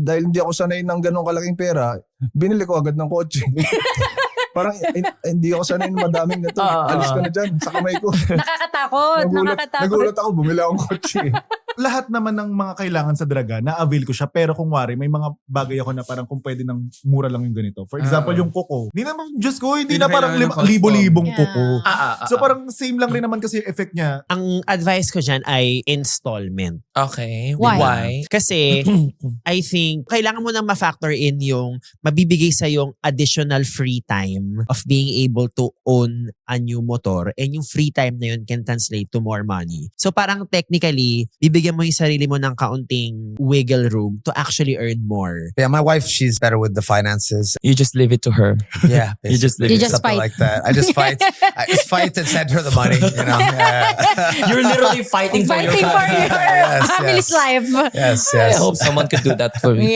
dahil hindi ako sanay ng ganong kalaking pera, binili ko agad ng kotse. Parang hindi ako sanay ng madaming ganito. Alis ka na dyan sa kamay ko. Nakakatakot. Nagulat ako, bumili akong kotse. Lahat naman ng mga kailangan sa Draga, na-avail ko siya. Pero kung wari, may mga bagay ako na parang kung pwede ng mura lang yung ganito. For example, yung kuko. Hindi naman, Diyos ko, hindi na parang libo-libong kuko. So parang same lang rin naman kasi yung effect niya. Ang advice ko dyan ay installment. Okay. Why? Kasi I think kailangan mo nang ma-factor in yung mabibigay sa yung additional free time of being able to own a new motor, and yung free time na yun can translate to more money. So parang technically, bibigyan mo yung sarili mo ng kaunting wiggle room to actually earn more. Yeah, my wife, she's better with the finances. You just leave it to her. Yeah, You just leave You it. just something fight. like that. I just fight. I just fight and send her the money. You know. Yeah. You're literally fighting for your Fighting for your Yes, family's yes. life. Yes, I yes. hope someone could do that for me.